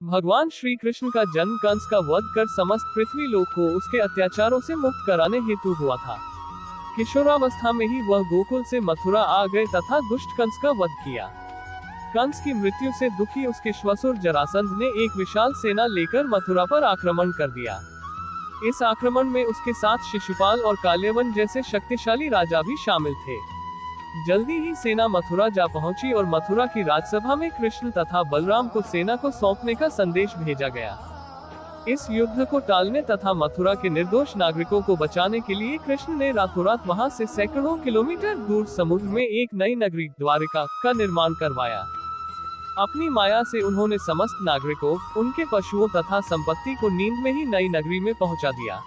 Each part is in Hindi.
भगवान श्री कृष्ण का जन्म कंस का वध कर समस्त पृथ्वी लोक को उसके अत्याचारों से मुक्त कराने हेतु हुआ था। किशोरावस्था में ही वह गोकुल से मथुरा आ गए तथा दुष्ट कंस का वध किया। कंस की मृत्यु से दुखी उसके श्वशुर जरासंध ने एक विशाल सेना लेकर मथुरा पर आक्रमण कर दिया। इस आक्रमण में उसके साथ शिशुपाल और काल्यवन जैसे शक्तिशाली राजा भी शामिल थे। जल्दी ही सेना मथुरा जा पहुंची और मथुरा की राजसभा में कृष्ण तथा बलराम को सेना को सौंपने का संदेश भेजा गया। इस युद्ध को टालने तथा मथुरा के निर्दोष नागरिकों को बचाने के लिए कृष्ण ने रातों रात वहां से सैकड़ों किलोमीटर दूर समुद्र में एक नई नगरी द्वारिका का निर्माण करवाया। अपनी माया से उन्होंने समस्त नागरिकों, उनके पशुओं तथा संपत्ति को नींद में ही नई नगरी में पहुंचा दिया।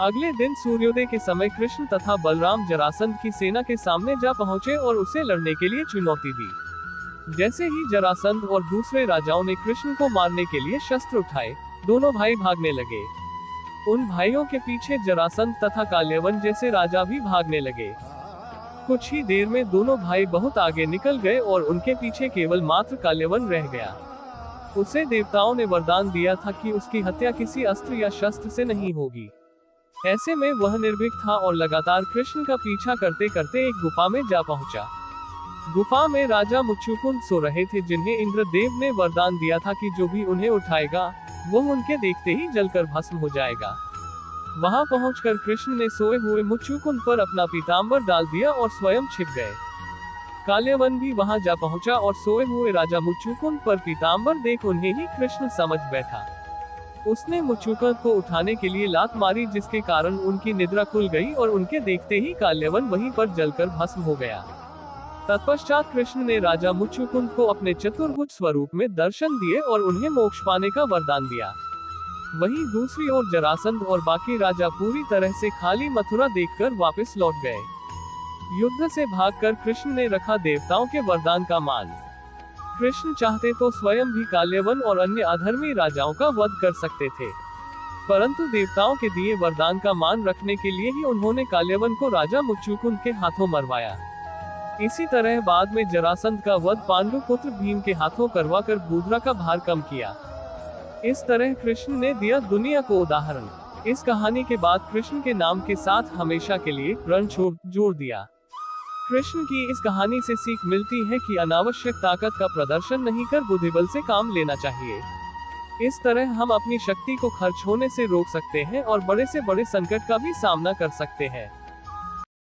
अगले दिन सूर्योदय के समय कृष्ण तथा बलराम जरासंध की सेना के सामने जा पहुंचे और उसे लड़ने के लिए चुनौती दी। जैसे ही जरासंध और दूसरे राजाओं ने कृष्ण को मारने के लिए शस्त्र उठाए, दोनों भाई भागने लगे। उन भाइयों के पीछे जरासंध तथा काल्यवन जैसे राजा भी भागने लगे। कुछ ही देर में दोनों भाई बहुत आगे निकल गए और उनके पीछे केवल मात्र काल्यवन रह गया। उसे देवताओं ने वरदान दिया था कि उसकी हत्या किसी अस्त्र या शस्त्र से नहीं होगी। ऐसे में वह निर्भीक था और लगातार कृष्ण का पीछा करते करते एक गुफा में जा पहुंचा। गुफा में राजा मुच्चुकुंद सो रहे थे, जिन्हें इंद्रदेव ने वरदान दिया था कि जो भी उन्हें उठाएगा वह उनके देखते ही जलकर भस्म हो जाएगा। वहां पहुंचकर कृष्ण ने सोए हुए मुच्चुकुंद पर अपना पीताम्बर डाल दिया और स्वयं छिप गए। काल्यवन भी वहां जा पहुंचा और सोए हुए राजा मुच्चुकुंद पर पीताम्बर देख उन्हें ही कृष्ण समझ बैठा। उसने मुच्चुकुंद को उठाने के लिए लात मारी, जिसके कारण उनकी निद्रा खुल गई और उनके देखते ही काल्यवन वहीं पर जलकर भस्म हो गया। तत्पश्चात कृष्ण ने राजा मुच्चुकुंद को अपने चतुर्भुज स्वरूप में दर्शन दिए और उन्हें मोक्ष पाने का वरदान दिया। वहीं दूसरी ओर जरासंध और बाकी राजा पूरी तरह से खाली मथुरा देखकर वापस लौट गए। युद्ध से भागकर कृष्ण ने रखा देवताओं के वरदान का मान। कृष्ण चाहते तो स्वयं भी काल्यवन और अन्य अधर्मी राजाओं का वध कर सकते थे, परंतु देवताओं के दिए वरदान का मान रखने के लिए ही उन्होंने काल्यवन को राजा मुच्चुकुंद के हाथों मरवाया। इसी तरह बाद में जरासंध का वध पांडु पुत्र भीम के हाथों करवाकर बूधरा का भार कम किया। इस तरह कृष्ण ने दिया दुनिया को उदाहरण। इस कहानी के बाद कृष्ण के नाम के साथ हमेशा के लिए रण जोड़ दिया। कृष्ण की इस कहानी से सीख मिलती है कि अनावश्यक ताकत का प्रदर्शन नहीं कर बुद्धिबल से काम लेना चाहिए। इस तरह हम अपनी शक्ति को खर्च होने से रोक सकते हैं और बड़े से बड़े संकट का भी सामना कर सकते हैं।